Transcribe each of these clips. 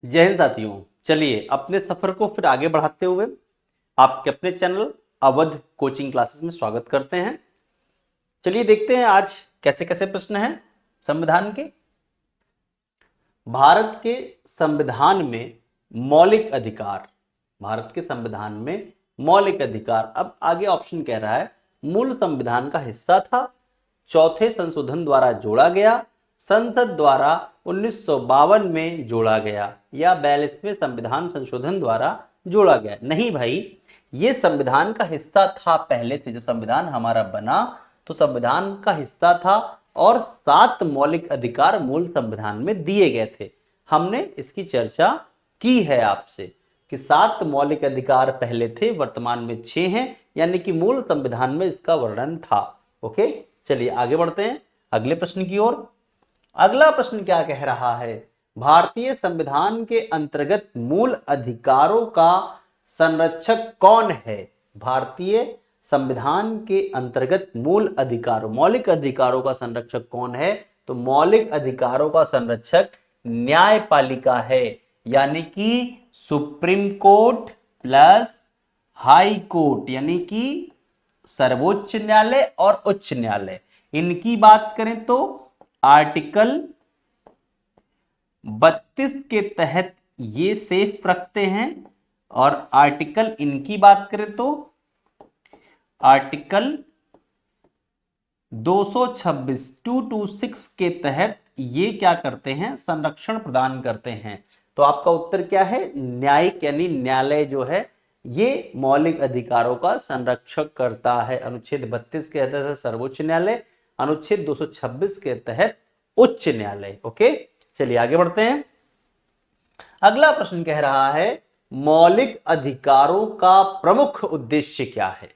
जय हिंद साथियों। चलिए अपने सफर को फिर आगे बढ़ाते हुए आपके अपने चैनल अवध कोचिंग क्लासेस में स्वागत करते हैं। चलिए देखते हैं आज कैसे कैसे प्रश्न हैं संविधान के। भारत के संविधान में मौलिक अधिकार, भारत के संविधान में मौलिक अधिकार, अब आगे ऑप्शन कह रहा है मूल संविधान का हिस्सा था, चौथे संशोधन द्वारा जोड़ा गया, संसद द्वारा 1952 में जोड़ा गया या 42वें संविधान संशोधन द्वारा जोड़ा गया। नहीं भाई, ये संविधान का हिस्सा था। पहले से जब संविधान हमारा बना तो संविधान का हिस्सा था और 7 मौलिक अधिकार मूल संविधान में दिए गए थे। हमने इसकी चर्चा की है आपसे कि 7 मौलिक अधिकार पहले थे, वर्तमान में 6 हैं, यानी कि मूल संविधान में इसका वर्णन था। ओके, चलिए आगे बढ़ते हैं अगले प्रश्न की ओर। अगला प्रश्न क्या कह रहा है? भारतीय संविधान के अंतर्गत मूल अधिकारों का संरक्षक कौन है? भारतीय संविधान के अंतर्गत मूल अधिकारों, मौलिक अधिकारों का संरक्षक कौन है? तो मौलिक अधिकारों का संरक्षक न्यायपालिका है, यानी कि supreme court plus high court, यानी कि सर्वोच्च न्यायालय और उच्च न्यायालय। इनकी बात करें तो आर्टिकल 32 के तहत ये सेफ रखते हैं और आर्टिकल इनकी बात करें तो आर्टिकल 226 226 के तहत ये क्या करते हैं? संरक्षण प्रदान करते हैं। तो आपका उत्तर क्या है? न्यायिक यानी न्यायालय जो है ये मौलिक अधिकारों का संरक्षण करता है। अनुच्छेद 32 के तहत सर्वोच्च न्यायालय, अनुच्छेद 226 के तहत उच्च न्यायालय। ओके, चलिए आगे बढ़ते हैं। अगला प्रश्न कह रहा है मौलिक अधिकारों का प्रमुख उद्देश्य क्या है?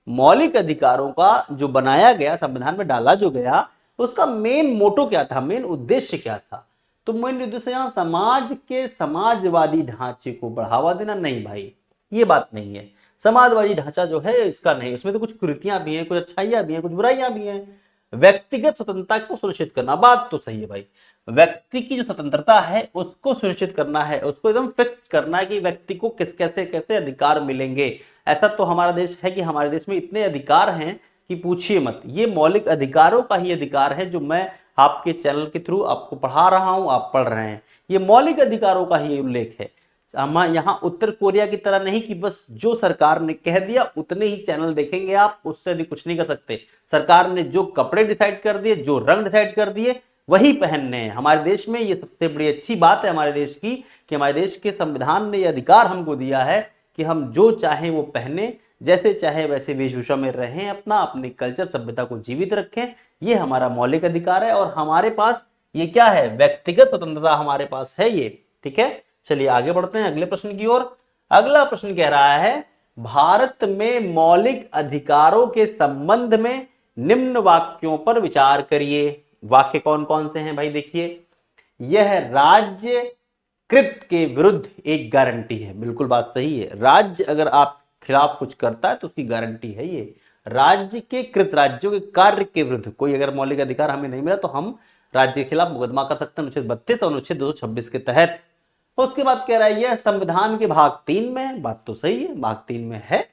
मौलिक अधिकारों का जो बनाया गया, संविधान में डाला जो गया, उसका मेन मोटो क्या था, मेन उद्देश्य क्या था? तो मेन उद्देश्य यहां समाज के समाजवादी ढांचे को बढ़ावा देना। नहीं भाई, ये बात नहीं है। समाजवादी ढांचा जो है इसका नहीं, उसमें तो कुछ कुरीतियां भी हैं, कुछ अच्छाइयां भी हैं, कुछ बुराइयां भी हैं। व्यक्तिगत स्वतंत्रता को सुनिश्चित करना, बात तो सही है भाई। व्यक्ति की जो स्वतंत्रता है उसको सुनिश्चित करना है, उसको एकदम फिक्स करना है कि व्यक्ति को किस कैसे कैसे अधिकार मिलेंगे। ऐसा तो हमारा देश है कि हमारे देश में इतने अधिकार हैं कि पूछिए मत। ये मौलिक अधिकारों का ही अधिकार है जो मैं आपके चैनल के थ्रू आपको पढ़ा रहा हूं, आप पढ़ रहे हैं। ये मौलिक अधिकारों का ही उल्लेख है। हम यहाँ उत्तर कोरिया की तरह नहीं कि बस जो सरकार ने कह दिया उतने ही चैनल देखेंगे आप, उससे अधिक कुछ नहीं कर सकते। सरकार ने जो कपड़े डिसाइड कर दिए, जो रंग डिसाइड कर दिए, वही पहनने हैं। हमारे देश में ये सबसे बड़ी अच्छी बात है हमारे देश की कि हमारे देश के संविधान ने यह अधिकार हमको दिया है कि हम जो चाहें वो पहने, जैसे चाहे वैसे वेशभूषा में रहें, अपनी कल्चर सभ्यता को जीवित रखें। ये हमारा मौलिक अधिकार है और हमारे पास ये क्या है? व्यक्तिगत स्वतंत्रता हमारे पास है ये। ठीक है, चलिए आगे बढ़ते हैं अगले प्रश्न की ओर। अगला प्रश्न कह रहा है भारत में मौलिक अधिकारों के संबंध में निम्न वाक्यों पर विचार करिए। वाक्य कौन कौन से हैं भाई? देखिए, यह राज्य कृत के विरुद्ध एक गारंटी है। बिल्कुल बात सही है। राज्य अगर आप खिलाफ कुछ करता है तो उसकी गारंटी है ये। राज्य के कृत, राज्यों के कार्य के विरुद्ध कोई अगर मौलिक अधिकार हमें नहीं मिला तो हम राज्य के खिलाफ मुकदमा कर सकते हैं अनुच्छेद 32 और अनुच्छेद 226 के तहत। उसके बाद कह रहा है यह संविधान के भाग 3 में, बात तो सही है, भाग 3 में है।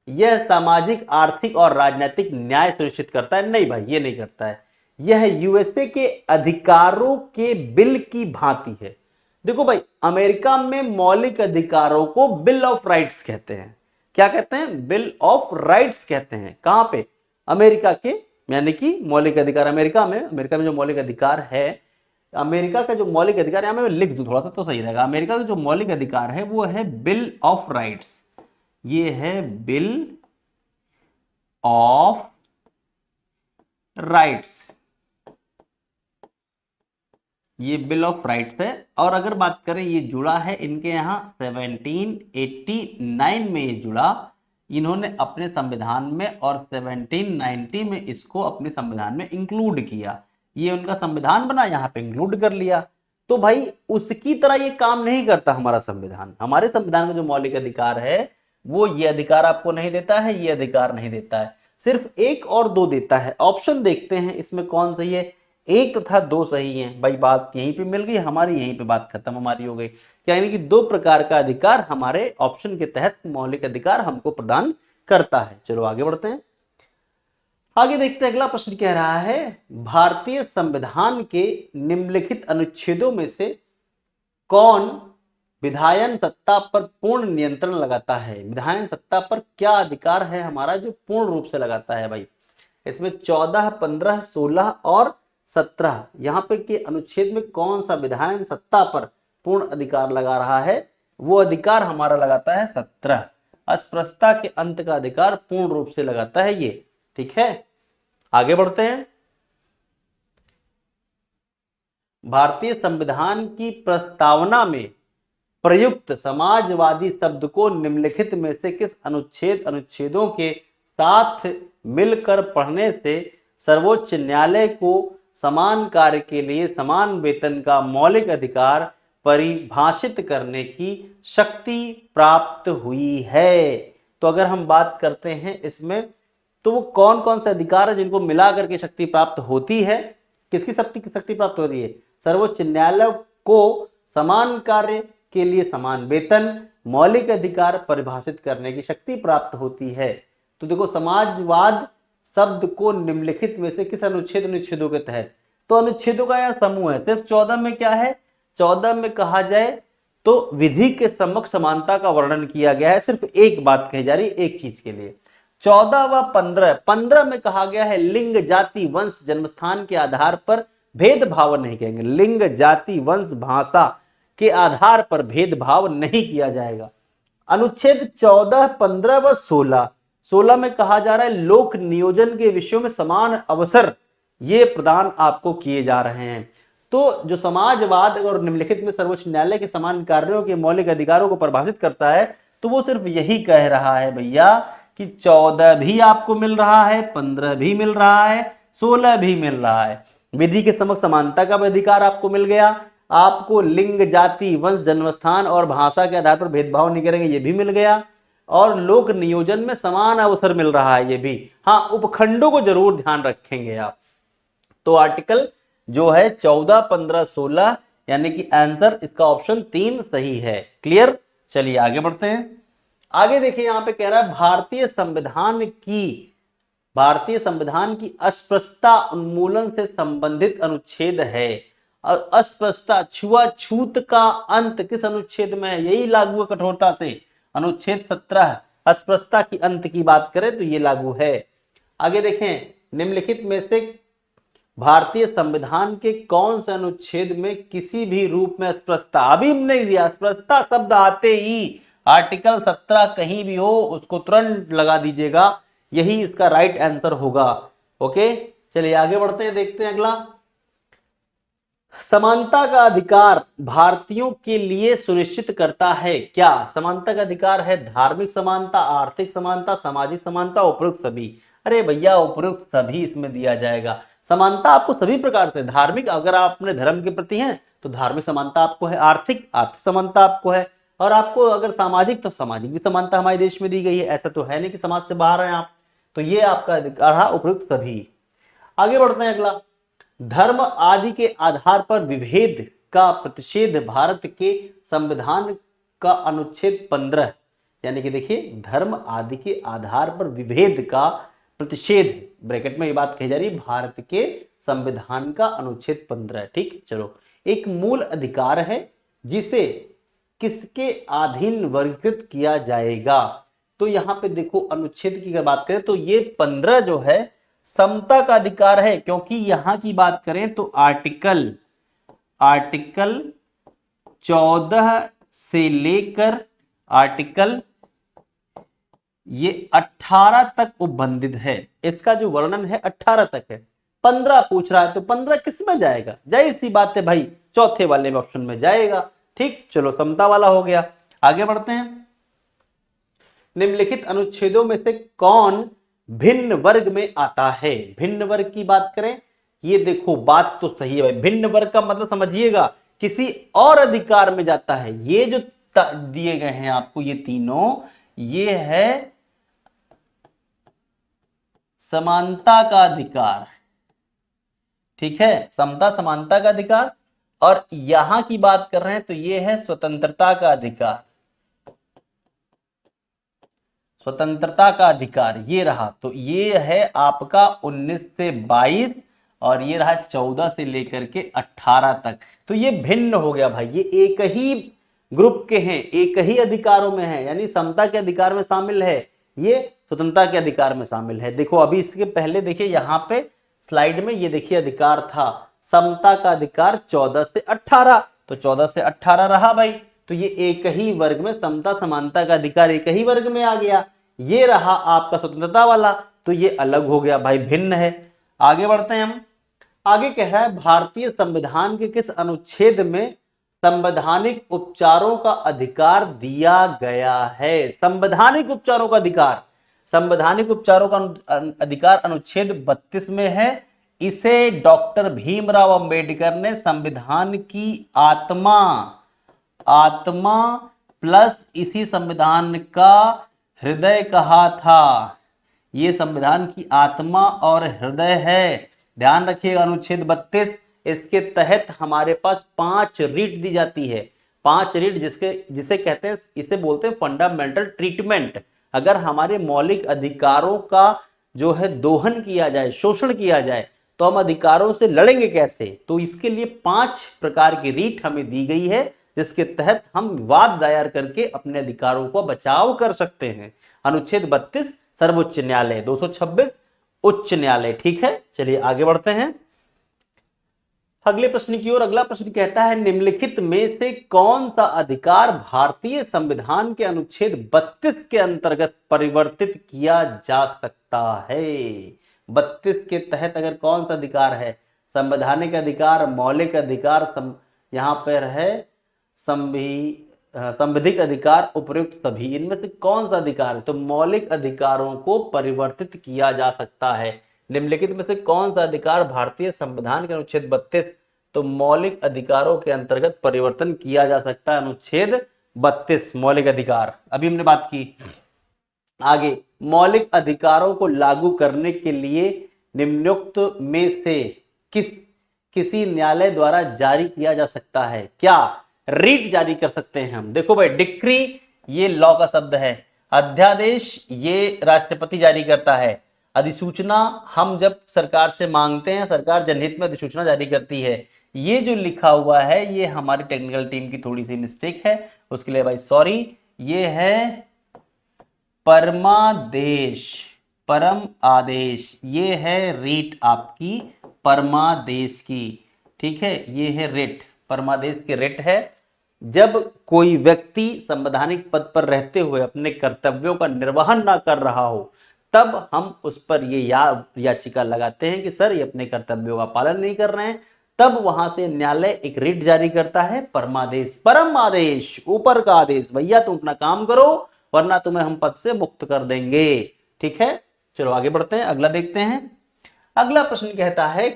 यह सामाजिक, आर्थिक और राजनीतिक न्याय सुनिश्चित करता है। नहीं भाई, ये नहीं करता है। यह यूएसए के अधिकारों के बिल की भांति है। देखो भाई, अमेरिका में मौलिक अधिकारों को बिल ऑफ राइट्स कहते हैं। क्या कहते हैं? बिल ऑफ राइट्स कहते हैं। कहां पे? अमेरिका के, यानी कि मौलिक अधिकार अमेरिका में जो मौलिक अधिकार है, अमेरिका का जो मौलिक अधिकार, यहां मैं लिख दूं थोड़ा सा तो सही रहेगा। अमेरिका का जो मौलिक अधिकार है वो है बिल ऑफ राइट्स। ये है बिल ऑफ राइट्स, ये बिल ऑफ राइट्स है। और अगर बात करें, ये जुड़ा है इनके यहाँ 1789 में ये जुड़ा इन्होंने अपने संविधान में, और 1790 में इसको अपने संविधान में इंक्लूड किया। ये उनका संविधान बना, यहाँ पे इंक्लूड कर लिया। तो भाई उसकी तरह ये काम नहीं करता हमारा संविधान। हमारे संविधान में जो मौलिक अधिकार है वो ये अधिकार आपको नहीं देता है, ये अधिकार नहीं देता है, सिर्फ 1 और 2 देता है। ऑप्शन देखते हैं इसमें कौन सही है। एक तथा दो सही हैं भाई, बात यहीं पे मिल गई हमारी, यहीं पे बात खत्म हमारी हो गई। यानी कि दो प्रकार का अधिकार हमारे ऑप्शन के तहत मौलिक अधिकार हमको प्रदान करता है। चलो आगे बढ़ते हैं, आगे देखते हैं। अगला प्रश्न कह रहा है भारतीय संविधान के निम्नलिखित अनुच्छेदों में से कौन विधायन सत्ता पर पूर्ण नियंत्रण लगाता है? विधायन सत्ता पर क्या अधिकार है हमारा जो पूर्ण रूप से लगाता है भाई? इसमें 14, 15, 16 और 17 यहाँ पे के अनुच्छेद में कौन सा विधायन सत्ता पर पूर्ण अधिकार लगा रहा है? वो अधिकार हमारा लगाता है 17, अस्पृश्यता के अंत का अधिकार पूर्ण रूप से लगाता है ये। ठीक है, आगे बढ़ते हैं। भारतीय संविधान की प्रस्तावना में प्रयुक्त समाजवादी शब्द को निम्नलिखित में से किस अनुच्छेदों के साथ मिलकर पढ़ने से सर्वोच्च न्यायालय को समान कार्य के लिए समान वेतन का मौलिक अधिकार परिभाषित करने की शक्ति प्राप्त हुई है? तो अगर हम बात करते हैं इसमें, तो वो कौन कौन से अधिकार है जिनको मिला करके शक्ति प्राप्त होती है? किसकी शक्ति प्राप्त हो रही है? सर्वोच्च न्यायालय को समान कार्य के लिए समान वेतन, मौलिक अधिकार परिभाषित करने की शक्ति प्राप्त होती है। तो देखो, समाजवाद शब्द को निम्नलिखित में से किस अनुच्छेदों के तहत? तो अनुच्छेदों का यह समूह है। सिर्फ 14 में क्या है? 14 में कहा जाए तो विधि के समक्ष समानता का वर्णन किया गया है। सिर्फ एक बात कही जा रही है एक चीज के लिए। 14 व 15 में कहा गया है लिंग, जाति, वंश, जन्मस्थान के आधार पर भेदभाव नहीं करेंगे। लिंग, जाति, वंश, भाषा के आधार पर भेदभाव नहीं किया जाएगा। अनुच्छेद 14, 15 व 16 में कहा जा रहा है लोक नियोजन के विषयों में समान अवसर ये प्रदान आपको किए जा रहे हैं। तो जो समाजवाद और निम्नलिखित में सर्वोच्च न्यायालय के समान कार्यों के मौलिक अधिकारों को परिभाषित करता है, तो वो सिर्फ यही कह रहा है भैया कि 14 भी आपको मिल रहा है, 15 भी मिल रहा है, 16 भी मिल रहा है। विधि के समक्ष समानता का अधिकार आपको मिल गया, आपको लिंग, जाति, वंश, जन्मस्थान और भाषा के आधार पर भेदभाव नहीं करेंगे ये भी मिल गया, और लोक नियोजन में समान अवसर मिल रहा है ये भी। हाँ, उपखंडों को जरूर ध्यान रखेंगे आप। तो आर्टिकल जो है 14, 15, 16 यानी कि आंसर इसका ऑप्शन 3 सही है। क्लियर? चलिए आगे बढ़ते हैं। आगे देखिए, यहां पे कह रहा है भारतीय संविधान की अस्पृश्यता उन्मूलन से संबंधित अनुच्छेद है। अस्पृश्यता, छुआछूत का अंत किस अनुच्छेद में है? यही लागू है कठोरता से, अनुच्छेद 17। अस्पृश्यता की अंत की बात करें तो ये लागू है। आगे देखें, निम्नलिखित में से भारतीय संविधान के कौन से अनुच्छेद में किसी भी रूप में अस्पृश्यता, अभी हमने दिया अस्पृश्यता शब्द आते ही आर्टिकल 17 कहीं भी हो उसको तुरंत लगा दीजिएगा, यही इसका राइट आंसर होगा। ओके, चलिए आगे बढ़ते हैं, देखते हैं अगला। समानता का अधिकार भारतीयों के लिए सुनिश्चित करता है क्या? समानता का अधिकार है धार्मिक समानता, आर्थिक समानता, सामाजिक समानता, उपयुक्त सभी। अरे भैया, उपयुक्त सभी इसमें दिया जाएगा। समानता आपको सभी प्रकार से, धार्मिक अगर आप अपने धर्म के प्रति हैं तो धार्मिक समानता आपको है, आर्थिक समानता आपको है, और आपको अगर सामाजिक तो सामाजिक भी समानता हमारे देश में दी गई है। ऐसा तो है नहीं कि समाज से बाहर हैं आप, तो ये आपका अधिकार है उपयुक्त सभी। आगे बढ़ते हैं अगला। धर्म आदि के आधार पर विभेद का प्रतिषेध भारत के संविधान का अनुच्छेद 15, यानी कि देखिए धर्म आदि के आधार पर विभेद का प्रतिषेध, ब्रैकेट में ये बात कही जा रही है, भारत के संविधान का अनुच्छेद 15। ठीक, चलो, एक मूल अधिकार है जिसे किसके अधीन वर्गीकृत किया जाएगा? तो यहां पे देखो अनुच्छेद की अगर बात करें तो ये 15 जो है समता का अधिकार है, क्योंकि यहां की बात करें तो आर्टिकल 14 से लेकर आर्टिकल ये 18 तक उपबंधित है। इसका जो वर्णन है 18 तक है। 15 पूछ रहा है तो 15 किस में जाएगा? जाहिर सी बात है भाई, चौथे वाले ऑप्शन में जाएगा। ठीक, चलो, समता वाला हो गया। आगे बढ़ते हैं। निम्नलिखित अनुच्छेदों में से कौन भिन्न वर्ग में आता है? भिन्न वर्ग की बात करें, ये देखो बात तो सही है भाई, भिन्न वर्ग का मतलब समझिएगा किसी और अधिकार में जाता है। ये जो दिए गए हैं आपको ये तीनों, ये है समानता का अधिकार, ठीक है, समता समानता का अधिकार। और यहां की बात कर रहे हैं तो ये है स्वतंत्रता का अधिकार, स्वतंत्रता का अधिकार ये रहा। तो ये है आपका 19 से 22 और ये रहा 14 से लेकर के 18 तक। तो ये भिन्न हो गया भाई, ये एक ही ग्रुप के हैं, एक ही अधिकारों में है, यानी समता के अधिकार में शामिल है, ये स्वतंत्रता के अधिकार में शामिल है। देखो अभी इसके पहले देखिए यहां पे स्लाइड में ये देखिए अधिकार था समता का अधिकार 14 से 18, तो 14 से 18 रहा भाई। तो ये एक ही वर्ग में समता समानता का अधिकार एक ही वर्ग में आ गया। ये रहा आपका स्वतंत्रता वाला, तो ये अलग हो गया भाई, भिन्न है। आगे बढ़ते हैं हम। आगे क्या है, भारतीय संविधान के किस अनुच्छेद में संवैधानिक उपचारों का अधिकार दिया गया है? संवैधानिक उपचारों का अधिकार, संवैधानिक उपचारों का अधिकार अनुच्छेद 32 में है। इसे डॉक्टर भीमराव अंबेडकर ने संविधान की आत्मा, आत्मा प्लस इसी संविधान का हृदय कहा था। ये संविधान की आत्मा और हृदय है। ध्यान रखिएगा अनुच्छेद 32, इसके तहत हमारे पास 5 रीट दी जाती है। 5 रीट जिसे कहते हैं, इसे बोलते हैं फंडामेंटल ट्रीटमेंट। अगर हमारे मौलिक अधिकारों का जो है दोहन किया जाए, शोषण किया जाए, तो हम अधिकारों से लड़ेंगे कैसे? तो इसके लिए 5 प्रकार की रीट हमें दी गई है, जिसके तहत हम वाद दायर करके अपने अधिकारों को बचाव कर सकते हैं। अनुच्छेद 32 सर्वोच्च न्यायालय, 226 उच्च न्यायालय। ठीक है, चलिए आगे बढ़ते हैं अगले प्रश्न की ओर। अगला प्रश्न कहता है निम्नलिखित में से कौन सा अधिकार भारतीय संविधान के अनुच्छेद 32 के अंतर्गत परिवर्तित किया जा सकता है? 32 के तहत अगर कौन सा अधिकार है, संवैधानिक अधिकार, मौलिक अधिकार, यहां पर है संविधिक अधिकार, उपयुक्त सभी, इनमें से कौन सा अधिकार है? तो मौलिक अधिकारों को परिवर्तित किया जा सकता है। निम्नलिखित में से कौन सा अधिकार भारतीय संविधान के अनुच्छेद 32, तो मौलिक अधिकारों के अंतर्गत परिवर्तन किया जा सकता है? अनुच्छेद 32 मौलिक अधिकार, अभी हमने बात की। आगे, मौलिक अधिकारों को लागू करने के लिए निम्नोक्त में से किसी न्यायालय द्वारा जारी किया जा सकता है? क्या रीट जारी कर सकते हैं हम? देखो भाई, डिक्री ये लॉ का शब्द है, अध्यादेश ये राष्ट्रपति जारी करता है, अधिसूचना हम जब सरकार से मांगते हैं, सरकार जनहित में अधिसूचना जारी करती है। ये जो लिखा हुआ है ये हमारी टेक्निकल टीम की थोड़ी सी मिस्टेक है, उसके लिए भाई सॉरी। ये है परमादेश, परम आदेश, ये है रीट आपकी परमादेश की। ठीक है, ये है रिट, परमादेश के रिट है। जब कोई व्यक्ति संवैधानिक पद पर रहते हुए अपने कर्तव्यों का निर्वहन ना कर रहा हो, तब हम उस पर ये याचिका लगाते हैं कि सर ये अपने कर्तव्यों का पालन नहीं कर रहे हैं। तब वहां से न्यायालय एक रिट जारी करता है, परमादेश, परम आदेश, ऊपर का आदेश, भैया तुम अपना काम करो वरना तुम्हें हम पद से मुक्त कर देंगे। ठीक है, चलो आगे बढ़ते हैं, अगला देखते हैं। अगला प्रश्न कहता है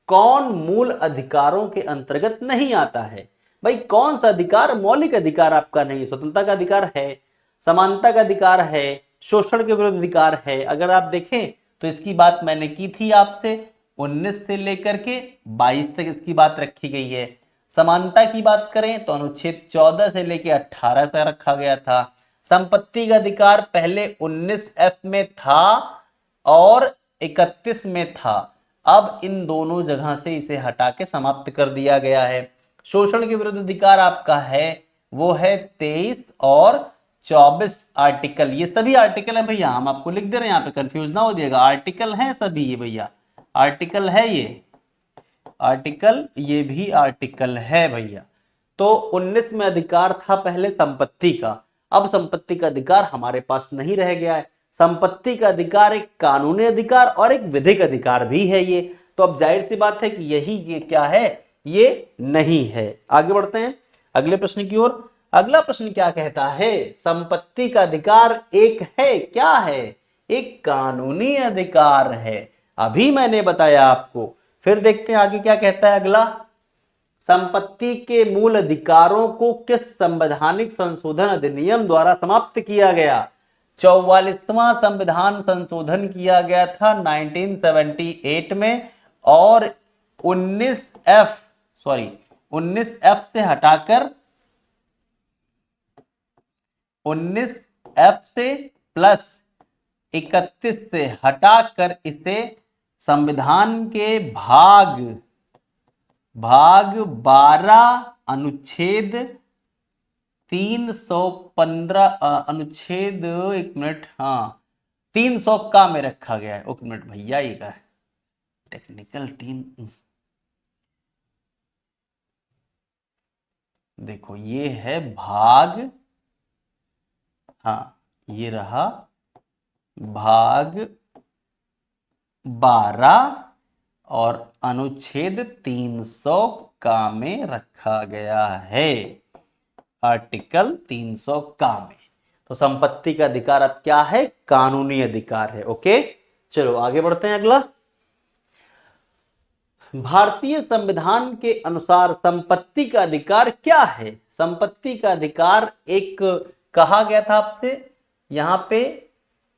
कौन मूल अधिकारों के अंतर्गत नहीं आता है? भाई कौन सा अधिकार मौलिक अधिकार आपका नहीं? स्वतंत्रता का अधिकार है, समानता का अधिकार है, शोषण के विरुद्ध अधिकार है। अगर आप देखें तो इसकी बात मैंने की थी आपसे, 19 से लेकर के 22 तक इसकी बात रखी गई है। समानता की बात करें तो अनुच्छेद 14 से लेकर 18 तक रखा गया था। संपत्ति का अधिकार पहले 19F में था और 31 में था, अब इन दोनों जगह से इसे हटा के समाप्त कर दिया गया है। शोषण के विरुद्ध अधिकार आपका है, वो है 23 और 24 आर्टिकल। ये सभी आर्टिकल है भैया, हम आपको लिख दे रहे हैं, यहाँ पे कंफ्यूज ना हो जाएगा, आर्टिकल है सभी ये भैया, आर्टिकल है ये आर्टिकल, ये भी आर्टिकल है भैया। तो 19 में अधिकार था पहले संपत्ति का, अब संपत्ति का अधिकार हमारे पास नहीं रह गया है। संपत्ति का अधिकार एक कानूनी अधिकार और एक विधिक अधिकार भी है ये, तो अब जाहिर सी बात है कि ये क्या है, ये नहीं है। आगे बढ़ते हैं अगले प्रश्न की ओर। अगला प्रश्न क्या कहता है? संपत्ति का अधिकार एक है, क्या है? एक कानूनी अधिकार है, अभी मैंने बताया आपको। फिर देखते हैं आगे क्या कहता है अगला। संपत्ति के मूल अधिकारों को किस संवैधानिक संशोधन अधिनियम द्वारा समाप्त किया गया? 44वां संविधान संशोधन किया गया था 1978 में, और 19F, सॉरी 19F से हटाकर 19F से प्लस 31 से हटाकर इसे संविधान के भाग 12 अनुच्छेद 315 अनुच्छेद, एक मिनट, हाँ 300 का में रखा गया है। एक मिनट भैया, ये का टेक्निकल टीम, देखो ये है भाग, हाँ ये रहा भाग 12 और अनुच्छेद 300 का में रखा गया है, आर्टिकल 300 का में। तो संपत्ति का अधिकार अब क्या है? कानूनी अधिकार है। ओके, चलो आगे बढ़ते हैं। अगला, भारतीय संविधान के अनुसार संपत्ति का अधिकार क्या है? संपत्ति का अधिकार एक कहा गया था आपसे, यहां पे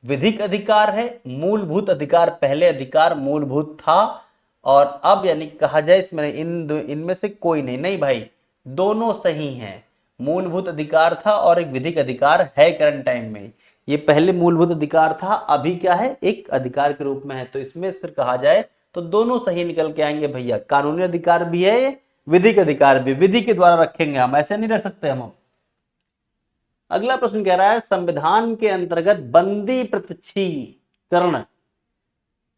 विधिक अधिकार है, मूलभूत अधिकार, पहले अधिकार मूलभूत था और अब यानी कहा जाए इसमें इनमें से कोई नहीं, नहीं भाई दोनों सही हैं। मूलभूत अधिकार था और एक विधिक अधिकार है करंट टाइम में। ये पहले मूलभूत अधिकार था, अभी क्या है? एक अधिकार के रूप में है। तो इसमें सिर्फ कहा जाए तो दोनों सही निकल के आएंगे भैया। कानूनी अधिकार भी है, विधिक अधिकार भी, विधि के द्वारा रखेंगे हम, ऐसे नहीं रख सकते हम। अगला प्रश्न कह रहा है, संविधान के अंतर्गत बंदी प्रत्यक्षीकरण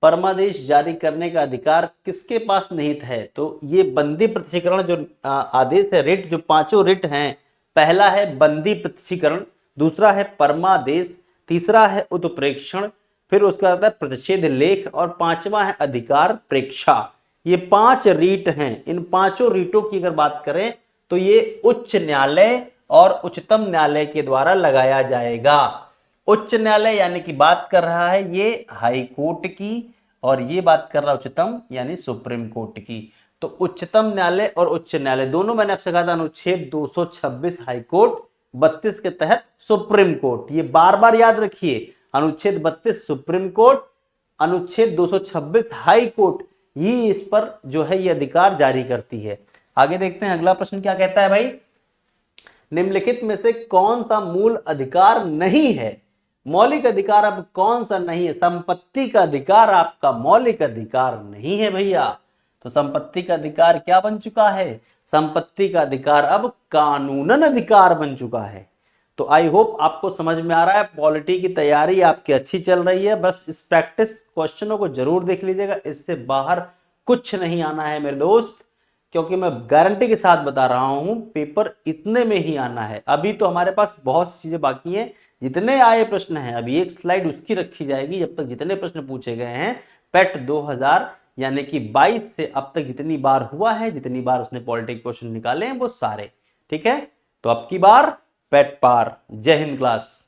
परमादेश जारी करने का अधिकार किसके पास निहित है? तो ये बंदी प्रत्यक्षीकरण जो आदेश है, रिट, जो पांचों रिट हैं, पहला है बंदी प्रत्यक्षीकरण, दूसरा है परमादेश, तीसरा है उत्प्रेक्षण, फिर उसका आता है प्रतिषेध लेख और पांचवा है अधिकार प्रेक्षा। ये 5 रीट हैं। इन पांचों रीटों की अगर बात करें तो ये उच्च न्यायालय और उच्चतम न्यायालय के द्वारा लगाया जाएगा। उच्च न्यायालय यानी कि बात कर रहा है ये हाई कोर्ट की, और ये बात कर रहा है उच्चतम यानी सुप्रीम कोर्ट की। तो उच्चतम न्यायालय और उच्च न्यायालय दोनों मैंने आपसे कहा था, अनुच्छेद 226 हाई कोर्ट, 32 के तहत सुप्रीम कोर्ट। ये बार बार याद रखिए, अनुच्छेद 32 सुप्रीम कोर्ट, अनुच्छेद 226 हाई कोर्ट, ही इस पर जो है ये अधिकार जारी करती है। आगे देखते हैं अगला प्रश्न क्या कहता है भाई, निम्नलिखित में से कौन सा मूल अधिकार नहीं है? मौलिक अधिकार अब कौन सा नहीं है? संपत्ति का अधिकार आपका मौलिक अधिकार नहीं है भैया। तो संपत्ति का अधिकार क्या बन चुका है? संपत्ति का अधिकार अब कानूनन अधिकार बन चुका है। तो आई होप आपको समझ में आ रहा है। पॉलिटी की तैयारी आपकी अच्छी चल रही है, बस इस प्रैक्टिस क्वेश्चनों को जरूर देख लीजिएगा, इससे बाहर कुछ नहीं आना है मेरे दोस्त, क्योंकि मैं गारंटी के साथ बता रहा हूं पेपर इतने में ही आना है। अभी तो हमारे पास बहुत सी चीजें बाकी हैं, जितने आए प्रश्न हैं अभी एक स्लाइड उसकी रखी जाएगी जब तक जितने प्रश्न पूछे गए हैं पेट 2000 यानी कि 22 से अब तक जितनी बार हुआ है, जितनी बार उसने पॉलिटिक्स क्वेश्चन निकाले हैं वो सारे, ठीक है। तो अब की बार पेट पार। जय हिंद क्लास।